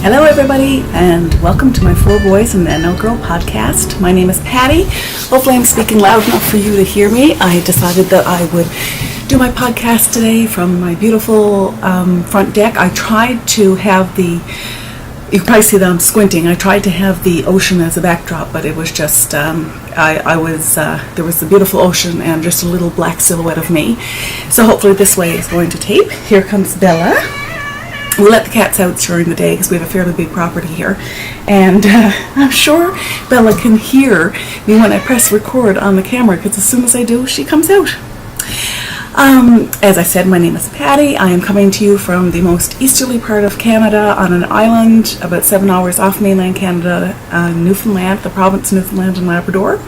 Hello everybody, and welcome to my Fourboysandanlgirl podcast. My name is Patty. Hopefully I'm speaking loud enough for you to hear me. I decided that I would do my podcast today from my beautiful front deck. I tried to have you can probably see that I'm squinting. I tried to have the ocean as a backdrop, but it was just, there was the beautiful ocean and just a little black silhouette of me. So hopefully this way is going to tape. Here comes Bella. We let the cats out during the day because we have a fairly big property here, and I'm sure Bella can hear me when I press record on the camera, because as soon as I do, she comes out. As I said, my name is Patty. I am coming to you from the most easterly part of Canada on an island about 7 hours off mainland Canada, Newfoundland, the province of Newfoundland and Labrador.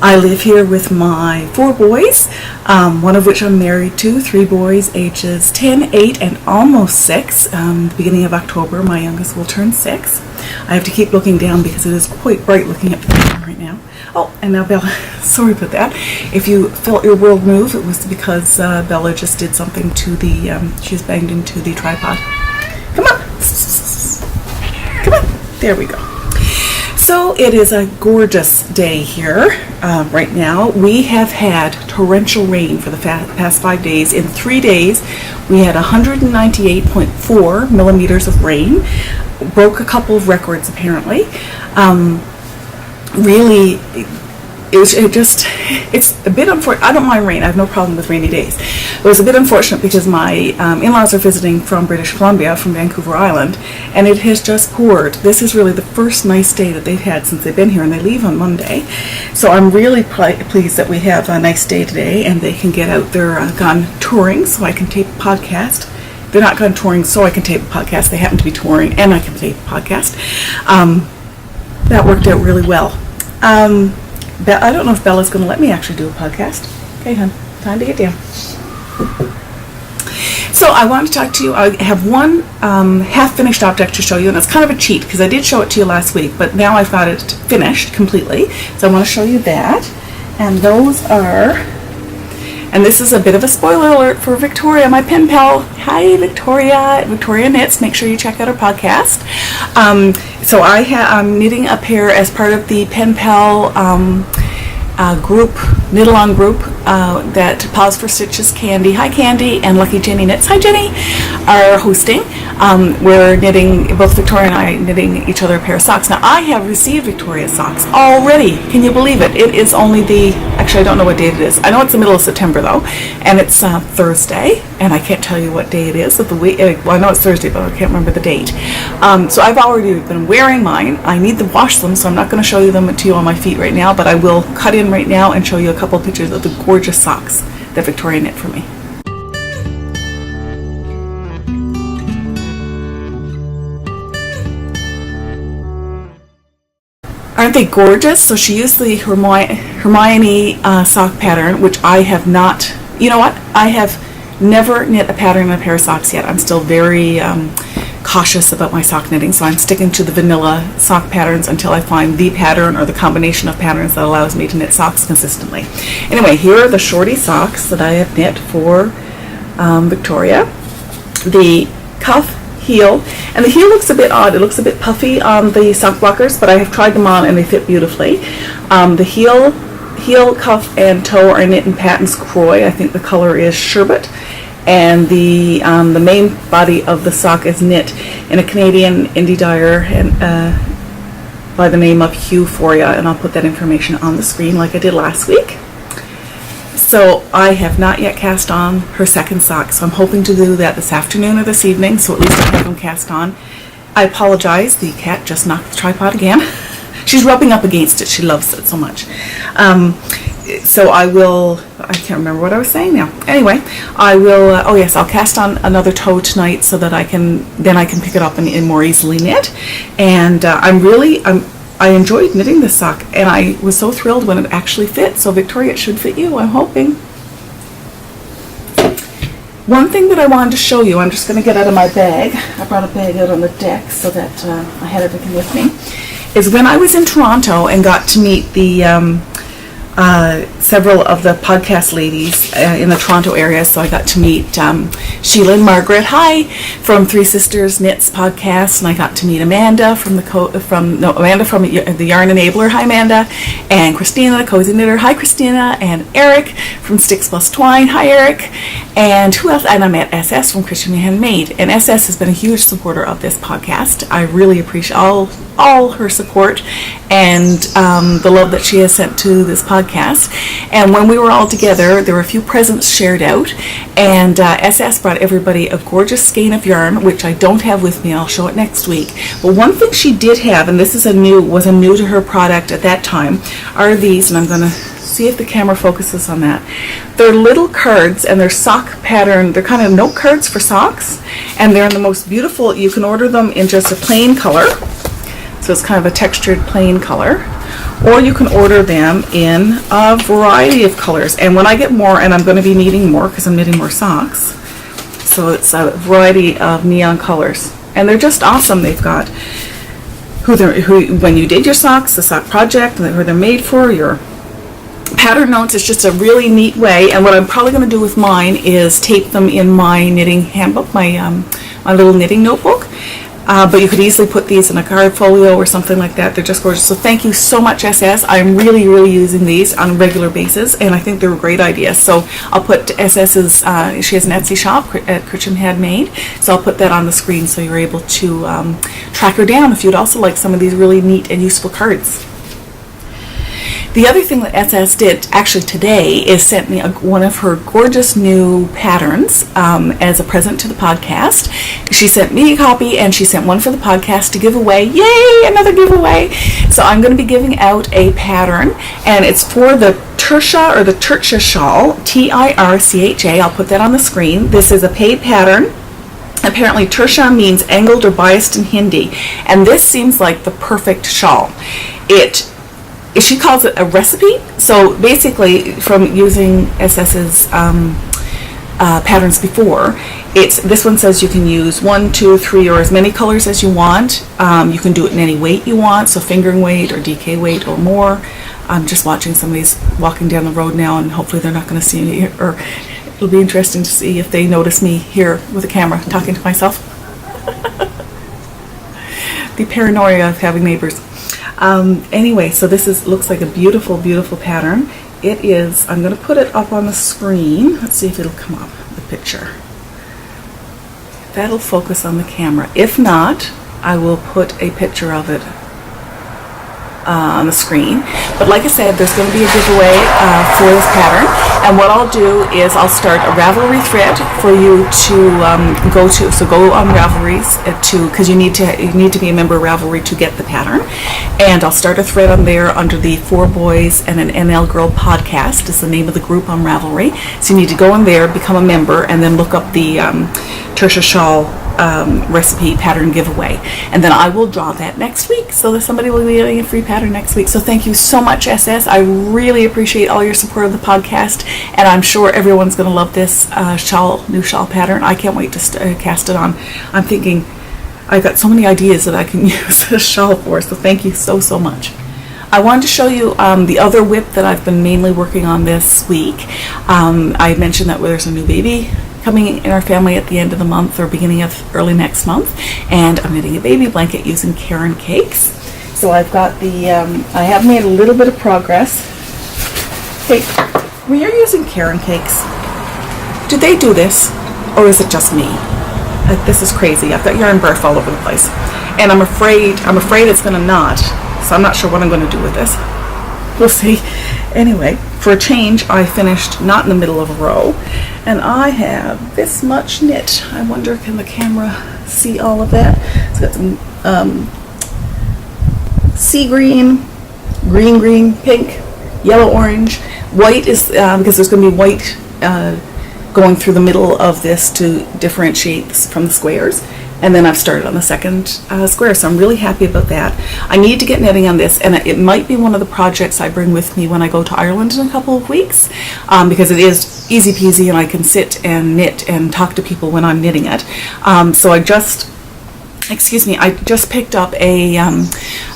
I live here with my 4 boys, one of which I'm married to, 3 boys ages 10, 8, and almost 6. The beginning of October, my youngest will turn 6. I have to keep looking down because it is quite bright looking at the camera right now. Oh, and now Bella, sorry about that. If you felt your world move, it was because Bella just did something to the, she's banged into the tripod. Come on. Come on. There we go. So it is a gorgeous day here right now. We have had torrential rain for the past 5 days. In 3 days, we had 198.4 millimeters of rain. Broke a couple of records apparently. Really, it's a bit unfortunate. I don't mind rain. I have no problem with rainy days. It was a bit unfortunate because my in-laws are visiting from British Columbia, from Vancouver Island, and it has just poured. This is really the first nice day that they've had since they've been here, and they leave on Monday. So I'm really pleased that we have a nice day today, and they can get out. They're gone touring, so I can tape a podcast. They're not gone touring, so I can tape a podcast. They happen to be touring, and I can tape a podcast. That worked out really well. I don't know if Bella's going to let me actually do a podcast. Okay, hon, time to get down. So I want to talk to you. I have one half-finished object to show you, and it's kind of a cheat because I did show it to you last week, but now I've got it finished completely. So I want to show you that. And those are, and this is a bit of a spoiler alert for Victoria, my pen pal. Hi, Victoria. Victoria Knits. Make sure you check out her podcast. So I'm knitting a pair as part of the pen pal group, knit-along group that PAWS for Stitches Candy, hi Candy, and Lucky Jenny Knits, hi Jenny, are hosting. We're knitting, both Victoria and I knitting each other a pair of socks. Now I have received Victoria's socks already. Can you believe it? It is only actually I don't know what date it is. I know it's the middle of September though, and it's Thursday, and I can't tell you what day it is of the week. Well, I know it's Thursday, but I can't remember the date. So I've already been wearing mine. I need to wash them, so I'm not going to show them to you on my feet right now, but I will cut in right now and show you a couple of pictures of the gorgeous socks that Victoria knit for me. Aren't they gorgeous? So she used the Hermione sock pattern, which I have not, you know what? I have never knit a pattern in a pair of socks yet. I'm still very cautious about my sock knitting, so I'm sticking to the vanilla sock patterns until I find the pattern or the combination of patterns that allows me to knit socks consistently. Anyway, here are the shorty socks that I have knit for Victoria. The cuff, heel, and the heel looks a bit odd. It looks a bit puffy on the sock blockers, but I have tried them on and they fit beautifully. The heel, cuff, and toe are knit in PATONS KROY. I think the color is SHERBET. And the main body of the sock is knit in a Canadian indie dyer and by the name of PHORIA, and I'll put that information on the screen like I did last week. So I have not yet cast on her second sock, so I'm hoping to do that this afternoon or this evening, so at least I have them cast on. I apologize, the cat just knocked the tripod again. She's rubbing up against it, she loves it so much. So I can't remember what I was saying now. Anyway, I will, oh yes, I'll cast on another toe tonight so that I can pick it up and more easily knit. And I enjoyed knitting this sock, and I was so thrilled when it actually fit. So Victoria, it should fit you, I'm hoping. One thing that I wanted to show you, I'm just going to get out of my bag. I brought a bag out on the deck so that I had everything with me. Is when I was in Toronto and got to meet the several of the podcast ladies in the Toronto area. So I got to meet Sheila and Margaret, hi, from Three Sisters Knits podcast, and I got to meet Amanda from the Yarn Enabler, hi Amanda, and Christina, the Cozy Knitter, hi Christina, and Eric from Sticks Plus Twine, hi Eric, and who else? And I met SS from Christian Handmade, and SS has been a huge supporter of this podcast. I really appreciate all her support and the love that she has sent to this podcast. And when we were all together, there were a few presents shared out, and SS brought everybody a gorgeous skein of yarn, which I don't have with me. I'll show it next week. But one thing she did have, and this is was a new to her product at that time, are these, and I'm going to see if the camera focuses on that. They're little cards, and they're sock pattern. They're kind of note cards for socks, and they're in the most beautiful. You can order them in just a plain color, so it's kind of a textured plain color, or you can order them in a variety of colors. And when I get more, and I'm going to be needing more because I'm knitting more socks, so it's a variety of neon colors, and they're just awesome. They've got when you did your socks, the sock project, and who they're made for, your pattern notes. It's just a really neat way. And what I'm probably going to do with mine is tape them in my knitting handbook, my little knitting notebook. But you could easily put these in a card folio or something like that. They're just gorgeous. So thank you so much, SS. I'm really, really using these on a regular basis, and I think they're a great idea. So I'll put SS's, she has an Etsy shop at Christian Handmade, so I'll put that on the screen so you're able to track her down if you'd also like some of these really neat and useful cards. The other thing that SS did actually today is sent me one of her gorgeous new patterns as a present to the podcast. She sent me a copy, and she sent one for the podcast to give away. Yay, another giveaway. So I'm going to be giving out a pattern, and it's for the Tertia or the Tertia shawl, Tircha. I'll put that on the screen. This is a paid pattern. Apparently Tertia means angled or biased in Hindi, and this seems like the perfect shawl. She calls it a recipe. So basically, from using SS's patterns before, this one says you can use 1, 2, 3, or as many colors as you want. You can do it in any weight you want, so fingering weight or DK weight or more. I'm just watching somebody's walking down the road now, and hopefully they're not going to see me, or it'll be interesting to see if they notice me here with a camera talking to myself. The paranoia of having neighbors. Anyway, so this looks like a beautiful, beautiful pattern. It is, I'm going to put it up on the screen. Let's see if it'll come up, the picture. That'll focus on the camera. If not, I will put a picture of it on the screen. But like I said, there's going to be a giveaway for this pattern, and what I'll do is I'll start a Ravelry thread for you to go to. So go on Ravelry's because you need to be a member of Ravelry to get the pattern, and I'll start a thread on there under the Four Boys and an NL Girl podcast is the name of the group on Ravelry. So you need to go in there, become a member, and then look up the Tertia shawl recipe pattern giveaway, and then I will draw that next week, so that somebody will be getting a free pattern next week. So thank you so much, SS. I really appreciate all your support of the podcast, and I'm sure everyone's going to love this new shawl pattern. I can't wait to cast it on. I'm thinking I've got so many ideas that I can use this shawl for, so thank you so much. I wanted to show you the other whip that I've been mainly working on this week. I mentioned that there's a new baby coming in our family at the end of the month or beginning of early next month, and I'm knitting a baby blanket using KARON cakes. So I've got the, I have made a little bit of progress. Hey, when you're using KARON cakes, do they do this, or is it just me? This is crazy. I've got yarn BARF all over the place, and I'm afraid it's going to knot, so I'm not sure what I'm going to do with this. We'll see. Anyway, for a change, I finished not in the middle of a row, and I have this much knit. I wonder, can the camera see all of that? It's got some sea green, green, pink, yellow, orange. White is, because there's going to be white going through the middle of this to differentiate from the squares. And then I've started on the second square, so I'm really happy about that. I need to get knitting on this, and it might be one of the projects I bring with me when I go to Ireland in a couple of weeks, because it is easy peasy and I can sit and knit and talk to people when I'm knitting it. So I just picked up a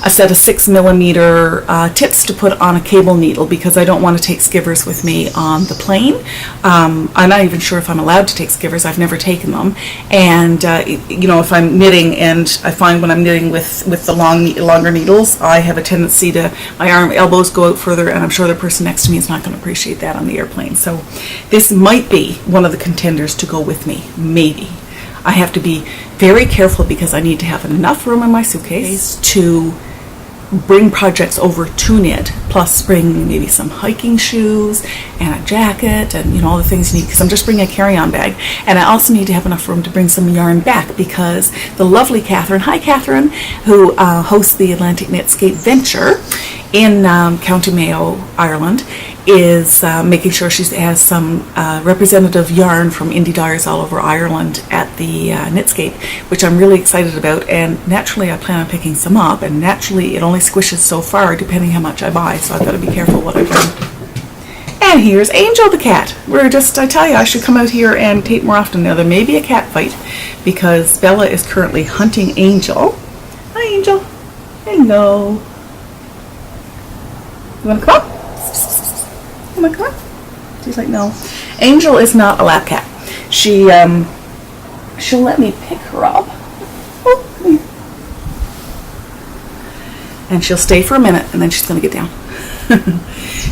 set of 6mm tips to put on a cable needle, because I don't want to take skivers with me on the plane. I'm not even sure if I'm allowed to take skivers. I've never taken them. And, you know, if I'm knitting, and I find when I'm knitting with the longer needles, I have a tendency to, my elbows go out further, and I'm sure the person next to me is not going to appreciate that on the airplane. So this might be one of the contenders to go with me, maybe. I have to be very careful because I need to have enough room in my suitcase to bring projects over to knit, plus bring maybe some hiking shoes and a jacket and, you know, all the things you need, because I'm just bringing a carry-on bag. And I also need to have enough room to bring some yarn back, because the lovely Catherine, hi Catherine, who hosts the Atlantic Knitscape Venture in County Mayo, Ireland, is making sure she has some representative yarn from indie dyers all over Ireland at the Knitscape, which I'm really excited about. And naturally I plan on picking some up, and naturally it only squishes so far depending how much I buy, so I've got to be careful what I bring. And here's Angel the cat. I tell you, I should come out here and tape more often. Now there may be a cat fight, because Bella is currently hunting Angel. Hi Angel. Hello. You want to come up? Oh my God. She's like, no. Angel is not a lap cat. She'll let me pick her up. Oh, come here. And she'll stay for a minute, and then she's going to get down.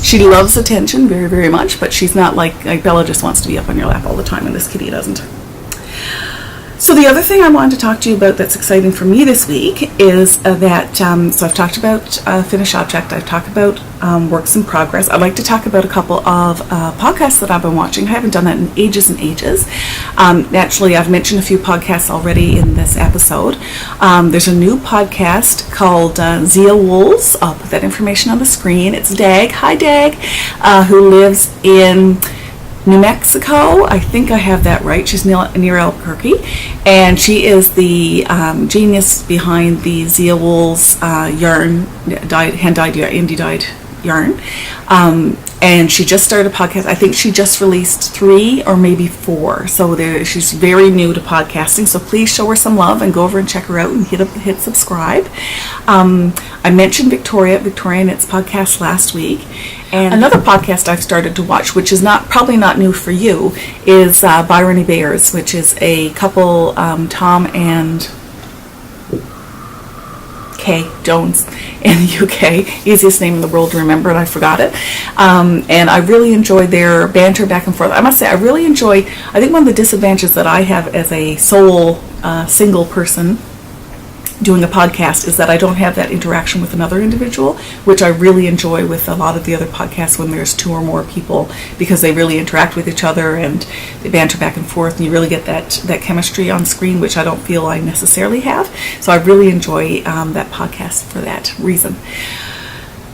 She loves attention very, very much, but she's not like Bella just wants to be up on your lap all the time, and this kitty doesn't. So the other thing I wanted to talk to you about that's exciting for me this week is that, so I've talked about finished object, I've talked about works in progress. I'd like to talk about a couple of podcasts that I've been watching. I haven't done that in ages and ages. Naturally, I've mentioned a few podcasts already in this episode. There's a new podcast called Zia Wolves. I'll put that information on the screen. It's Dag, hi Dag, who lives in New Mexico. I think I have that right. She's near Albuquerque, and she is the genius behind the Zia Wolves yarn, hand-dyed, indie-dyed yarn. And she just started a podcast. I think she just released 3 or maybe 4. So she's very new to podcasting. So please show her some love and go over and check her out and hit subscribe. I mentioned Victoria Knits podcast last week. And another podcast I've started to watch, which is probably not new for you, is Byron Bears, which is a couple, Tom and Kay Jones in the UK. Easiest name in the world to remember, and I forgot it. And I really enjoy their banter back and forth. I must say, I think one of the disadvantages that I have as a sole single person doing a podcast is that I don't have that interaction with another individual, which I really enjoy with a lot of the other podcasts when there's 2 or more people, because they really interact with each other and they banter back and forth, and you really get that chemistry on screen, which I don't feel I necessarily have. So I really enjoy that podcast for that reason.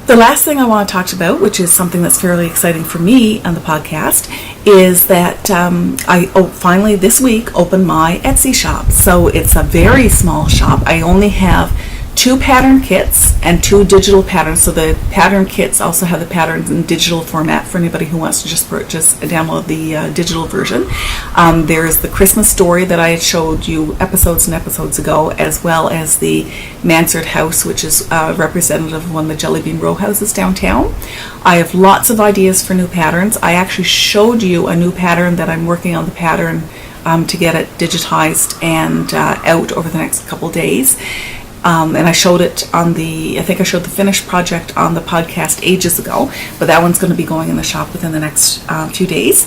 The last thing I want to talk about, which is something that's fairly exciting for me on the podcast, is that I finally this week opened my Etsy shop. So it's a very small shop. I only have 2 pattern kits and 2 digital patterns. So the pattern kits also have the patterns in digital format for anybody who wants to just purchase and download the digital version. There's the Christmas story that I had showed you episodes and episodes ago, as well as the Mansard House, which is representative of one of the Jelly Bean Row houses downtown. I have lots of ideas for new patterns. I actually showed you a new pattern that I'm working on the pattern to get it digitized and out over the next couple days. And I showed it on I think I showed the finished project on the podcast ages ago, but that one's going to be going in the shop within the next few days.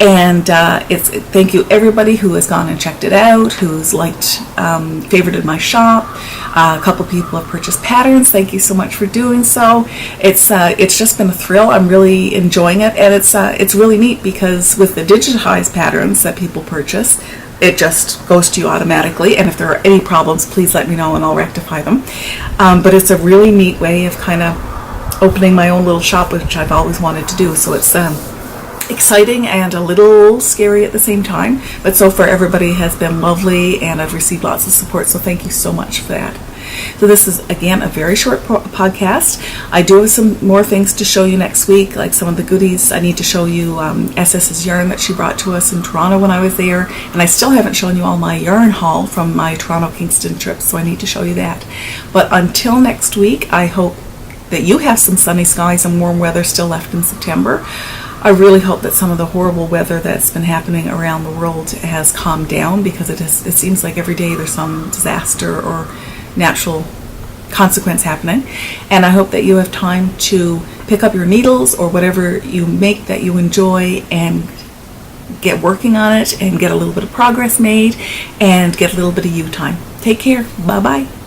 And thank you everybody who has gone and checked it out, who's liked, favorited my shop. A couple people have purchased patterns. Thank you so much for doing so. It's just been a thrill. I'm really enjoying it, and it's really neat because with the digitized patterns that people purchase, it just goes to you automatically, and if there are any problems, please let me know and I'll rectify them. But it's a really neat way of kind of opening my own little shop, which I've always wanted to do. So it's exciting and a little scary at the same time, but so far everybody has been lovely and I've received lots of support, so thank you so much for that. So this is, again, a very short podcast. I do have some more things to show you next week, like some of the goodies. I need to show you SS's yarn that she brought to us in Toronto when I was there, and I still haven't shown you all my yarn haul from my Toronto-Kingston trip, so I need to show you that. But until next week, I hope that you have some sunny skies and warm weather still left in September. I really hope that some of the horrible weather that's been happening around the world has calmed down, because it seems like every day there's some disaster or natural consequence happening. And I hope that you have time to pick up your needles or whatever you make that you enjoy and get working on it and get a little bit of progress made and get a little bit of you time. Take care. Bye-bye.